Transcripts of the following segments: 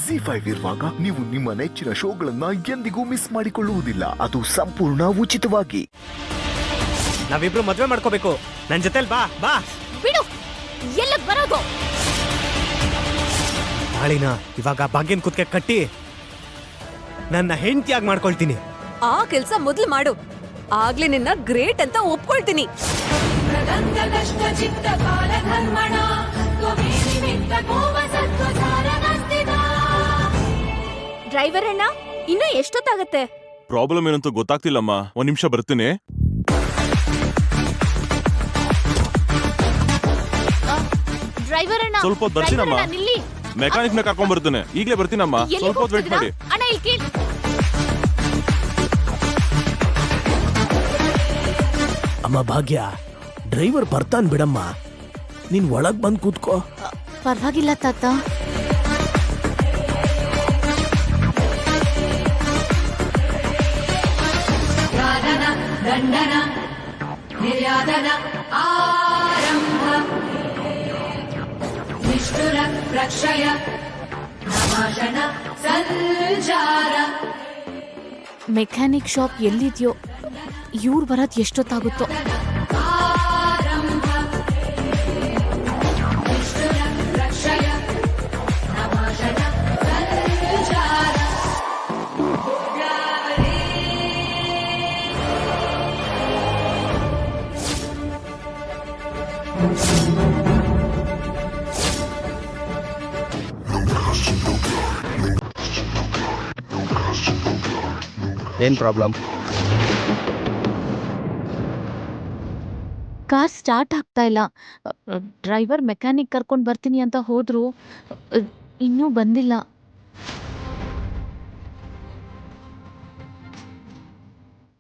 ಜಿ5 ಇರುವಾಗ ನೀವು ನಿಮ್ಮ ನೆಚ್ಚಿನ ಶೋಗಳನ್ನ ಎಂದಿಗೂ ಮಿಸ್ ಮಾಡಿಕೊಳ್ಳುವುದಿಲ್ಲ. ಅದು ಸಂಪೂರ್ಣ ಉಚಿತವಾಗಿ. ನಾವಿಬ್ರು ಮದ್ವೆ ಮಾಡ್ಕೋಬೇಕು. ನನ್ ಜೊತೆಲ್ ಬಾ ಬಾ. ಬಿಡು, ಎಲ್ಲ ಬರೋದು. ತಾಳಿನ ಇವಾಗ ಭಾಗ್ಯನ್ ಕುತ್ಕೆ ಕಟ್ಟಿ ನನ್ನ ಹೆಂಡತಿಯಾಗಿ ಮಾಡ್ಕೊಳ್ತೀನಿ. ಆ ಕೆಲ್ಸ ಮೊದ್ಲು ಮಾಡು, ಆಗ್ಲೇ ನಿನ್ನ ಗ್ರೇಟ್ ಅಂತ ಒಪ್ಕೊಳ್ತೀನಿ. ಡ್ರೈವರ್ ಅಣ್ಣ, ಇನ್ನ ಎಷ್ಟೊತ್ತಾಗತ್ತೆ? ಪ್ರಾಬ್ಲಮ್ ಏನಂತ ಗೊತ್ತಾಗ್ತಿಲ್ಲಮ್ಮ, ಒಂದ್ ನಿಮಿಷ ಬರ್ತೀನಿ. ಡ್ರೈವರ್ ಅಣ್ಣ, ಸ್ವಲ್ಪ ಹೊತ್ತು ಬರ್ತೀನಮ್ಮ. ಮೆಕ್ಯಾನಿಕ್ ನ ಕರ್ಕೊಂಡ್ ಬರ್ತೀನಿ, ಈಗಲೇ ಬರ್ತೀನಮ್ಮ. ಸ್ವಲ್ಪ ಹೊತ್ತು ವೇಟ್ ಮಾಡಿ. ಅಣ್ಣ ಇಲ್ಲಿ ಕೇಳಿ. ಅಮ್ಮ ಭಾಗ್ಯ, ಡ್ರೈವರ್ ಬರ್ತಾನ್ ಬಿಡಮ್ಮ, ನೀನ್ ಒಳಗ್ ಬಂದ್ ಕೂತ್ಕೋ. ಪರವಾಗಿಲ್ಲ ತಾತ. ದಂಡನ ನಿರ್ಯಾತನ ಆರಂಭ ನಿಷ್ಠುರ ಪ್ರಕ್ಷಯ ನಾಶನ ಸಂಚಾರ. ಮೆಕ್ಯಾನಿಕ್ ಶಾಪ್ ಎಲ್ಲಿದ್ಯೋ, ಇವ್ರು ಬರೋದ್ ಎಷ್ಟೊತ್ತಾಗುತ್ತೋ. ಏನ್ ಪ್ರಾಬ್ಲಮ್? ಕಾರ್ ಸ್ಟಾರ್ಟ್ ಆಗ್ತಾ ಇಲ್ಲ. ಡ್ರೈವರ್ ಮೆಕ್ಯಾನಿಕ್ ಕರ್ಕೊಂಡು ಬರ್ತೀನಿ ಅಂತ ಹೋದ್ರು, ಇನ್ನೂ ಬಂದಿಲ್ಲ.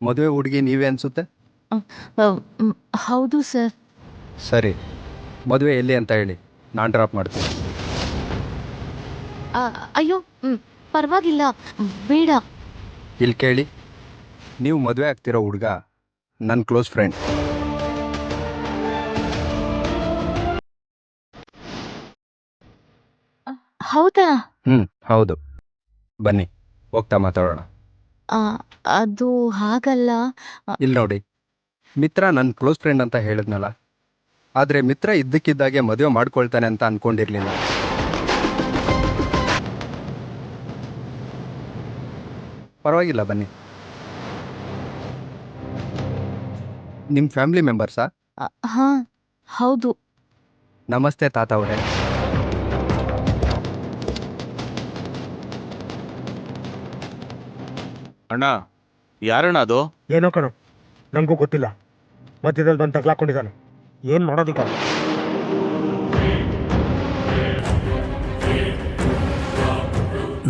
ಮದುವೆ ಹುಡುಗಿ ನೀವೇ ಅನ್ಸುತ್ತೆ. ಹೌದು ಸರ್. ಸರಿ, ಮದುವೆ ಎಲ್ಲಿ ಅಂತ ಹೇಳಿ, ನಾನು ಡ್ರಾಪ್ ಮಾಡ್ತೀನಿ. ಅಯ್ಯೋ, ಪರವಾಗಿಲ್ಲ, ಬೇಡ. ಇಲ್ಲಿ ಕೇಳಿ, ನೀವು ಮದುವೆ ಆಗ್ತಿರೋ ಹುಡುಗ ನನ್ನ ಕ್ಲೋಸ್ ಫ್ರೆಂಡ್. ಹೌದಾ? ಹೌದು. ಬನ್ನಿ, ಹೋಗ್ತಾ ಮಾತಾಡೋಣ. ಅದು ಹಾಗಲ್ಲ. ಇಲ್ಲಿ ನೋಡಿ, ಮಿತ್ರ ನನ್ನ ಕ್ಲೋಸ್ ಫ್ರೆಂಡ್ ಅಂತ ಹೇಳಿದ್ನಲ್ಲ, ಆದರೆ ಮಿತ್ರ ಇದ್ದಕ್ಕಿದ್ದಾಗೆ ಮದುವೆ ಮಾಡ್ಕೊಳ್ತಾನೆ ಅಂತ ಅನ್ಕೊಂಡಿರ್ಲಿಲ್ಲ. ಪರವಾಗಿಲ್ಲ, ಬನ್ನಿ. ನಿಮ್ಮ ಫ್ಯಾಮಿಲಿ ಮೆಂಬರ್ಸಾ? ಹಾ, ಹೌದು. ನಮಸ್ತೆ ತಾತ ಅವರೇ. ಅಣ್ಣ, ಯಾರಣ್ಣ ಅದು? ಏನೋ ಕಣೋ, ನಂಗೂ ಗೊತ್ತಿಲ್ಲ. ಮಧ್ಯದಲ್ಲಿ ಬಂದು ತಗ್ಲಾಕೊಂಡಿದ್ದಾನೆ. ಏನ್ ಮಾಡೋದೀಗ?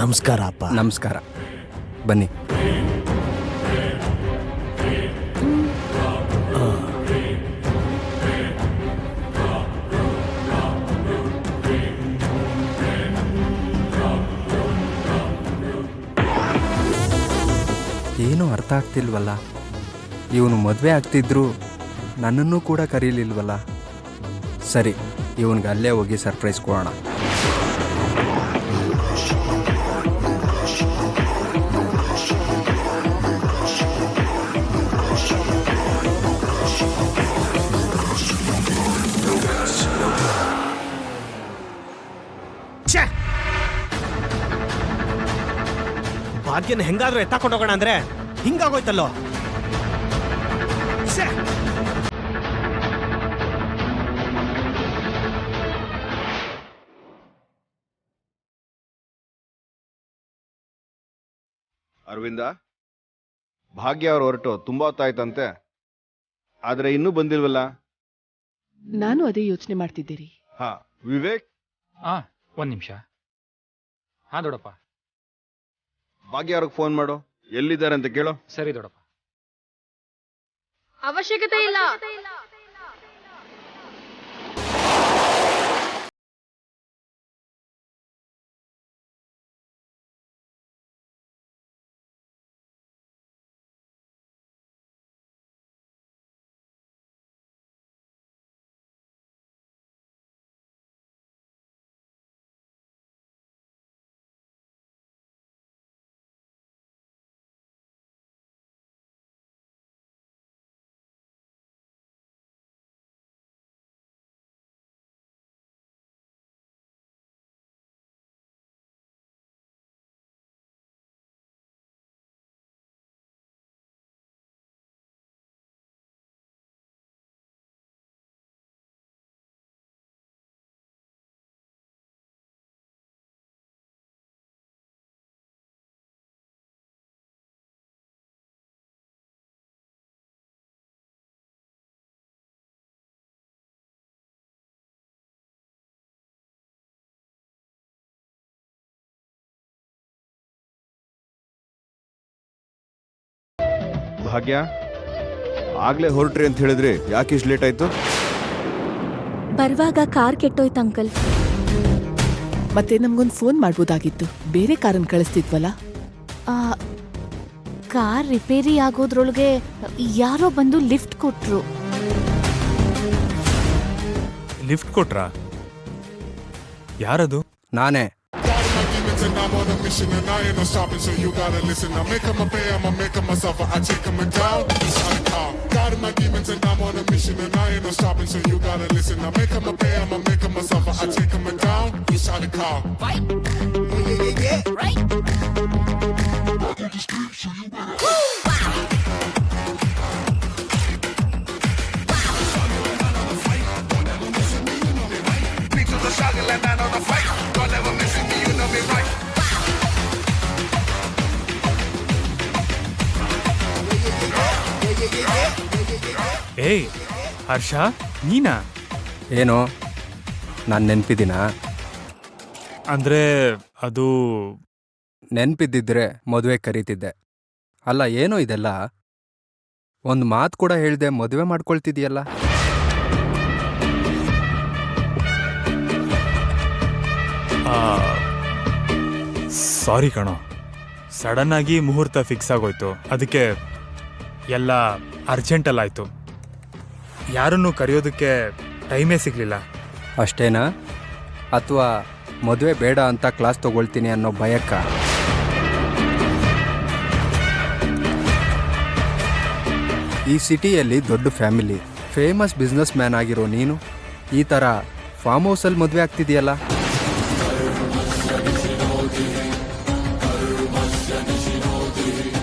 ನಮಸ್ಕಾರ ಅಪ್ಪ. ನಮಸ್ಕಾರ, ಬನ್ನಿ. ಏನೂ ಅರ್ಥ ಆಗ್ತಿಲ್ವಲ್ಲ. ಇವನು ಮದುವೆ ಆಗ್ತಿದ್ರು ನನ್ನನ್ನು ಕೂಡ ಕರೀಲಿಲ್ವಲ್ಲ. ಸರಿ, ಇವನಿಗೆ ಅಲ್ಲೇ ಹೋಗಿ ಸರ್ಪ್ರೈಸ್ ಕೊಡೋಣ. ಭಾಗ್ಯನ ಹೆಂಗಾದ್ರೂ ಎತ್ತಾಕೊಂಡೋಗೋಣ ಅಂದ್ರೆ ಹಿಂಗಾಗೋಯ್ತಲ್ಲೋ. ಅರವಿಂದ, ಭಾಗ್ಯ ಅವ್ರು ಹೊರಟು ತುಂಬಾ ಹೊತ್ತಾಯ್ತಂತೆ, ಆದ್ರೆ ಇನ್ನೂ ಬಂದಿಲ್ವಲ್ಲ? ನಾನು ಅದೇ ಯೋಚನೆ ಮಾಡ್ತಿದ್ದೀರಿ. ಹಾ, ವಿವೇಕ್. ಒಂದ್ ನಿಮಿಷ. ಹಾ ದೊಡ್ಡಪ್ಪ. ಭಾಗ್ಯ ಅವ್ರಿಗೆ ಫೋನ್ ಮಾಡು, ಎಲ್ಲಿದ್ದಾರೆ ಅಂತ ಕೇಳು. ಸರಿ ದೊಡ್ಡಪ್ಪ. ಅವಶ್ಯಕತೆ ಇಲ್ಲ. ಭಾಗ್ಯ ಆಗ್ಲೇ ಹೊರಟ್ರಿ ಅಂತ ಹೇಳಿದ್ರಿ, ಯಾಕೆ ಇಷ್ಟು ಲೇಟ್ ಆಯ್ತು? ಬರುವಾಗ ಕಾರ್ ಕೆಟ್ಟೋಯ್ತು ಅಂಕಲ್. ಮತ್ತೆ ನಮ್ಗೊಂದು ಫೋನ್ ಮಾಡ್ಬೋದಾಗಿತ್ತು, ಬೇರೆ ಕಾರನ್ನು ಕಳಿಸ್ತಿದ್ವಲ್ಲ. ಕಾರ್ ರಿಪೇರಿ ಆಗೋದ್ರೊಳಗೆ ಯಾರೋ ಬಂದು ಲಿಫ್ಟ್ ಕೊಟ್ರು. ಲಿಫ್ಟ್ ಕೊಟ್ರಾ? ಯಾರದು? ನಾನೇ. And I'm on a mission and I ain't no stopping, so you gotta listen. I make 'em a pay, I'ma make 'em myself, I take 'em down. It's on the call. God of my demons and I'm on a mission and I ain't no stopping, so you gotta listen. I make 'em a pay, I'ma make 'em myself, I take 'em down. It's on the call. Fight. Yeah. Right. ಏಯ್ ಹರ್ಷ, ನೀನಾ? ಏನು, ನಾನು ನೆನ್ಪಿದ್ದೀನಾ? ಅಂದ್ರೆ ಅದು ನೆನ್ಪಿದ್ದಿದ್ರೆ ಮದುವೆ ಕರೀತಿದ್ದೆ. ಅಲ್ಲ, ಏನೋ ಇದೆಲ್ಲ? ಒಂದು ಮಾತು ಕೂಡ ಹೇಳ್ದೆ ಮದುವೆ ಮಾಡ್ಕೊಳ್ತಿದ್ಯಲ್ಲ? ಸಾರಿ ಕಣೋ, ಸಡನ್ ಆಗಿ ಮುಹೂರ್ತ ಫಿಕ್ಸ್ ಆಗೋಯ್ತು. ಅದಕ್ಕೆ ಎಲ್ಲ ಅರ್ಜೆಂಟಲ್ಲಾಯ್ತು. ಯಾರನ್ನು ಕರೆಯೋದಕ್ಕೆ ಟೈಮೇ ಸಿಗಲಿಲ್ಲ. ಅಷ್ಟೇನಾ? ಅಥವಾ ಮದುವೆ ಬೇಡ ಅಂತ ಕ್ಲಾಸ್ ತಗೊಳ್ತೀನಿ ಅನ್ನೋ ಭಯಕ್ಕ? ಈ ಸಿಟಿಯಲ್ಲಿ ದೊಡ್ಡ ಫ್ಯಾಮಿಲಿ, ಫೇಮಸ್ ಬಿಸ್ನೆಸ್ ಮ್ಯಾನ್ ಆಗಿರೋ ನೀನು ಈ ಥರ ಫಾರ್ಮ್ ಹೌಸಲ್ಲಿ ಮದುವೆ ಆಗ್ತಿದೆಯಲ್ಲ?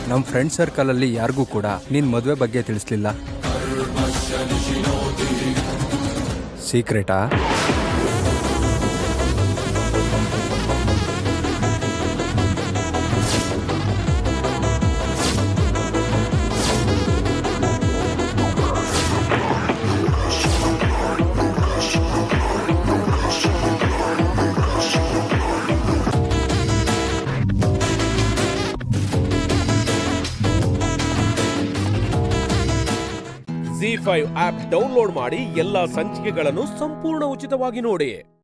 ನಮ್ಮ ಫ್ರೆಂಡ್ ಸರ್ಕಲಲ್ಲಿ ಯಾರಿಗೂ ಕೂಡ ನಿನ್ನ ಮದುವೆ ಬಗ್ಗೆ ತಿಳಿಸ್ಲಿಲ್ಲ. ಸೀಕ್ರೆಟಾ? ZEE5 ಆಪ್ ಡೌನ್ಲೋಡ್ ಮಾಡಿ ಎಲ್ಲಾ ಸಂಚಿಕೆಗಳನ್ನು ಸಂಪೂರ್ಣ ಉಚಿತವಾಗಿ ನೋಡಿ.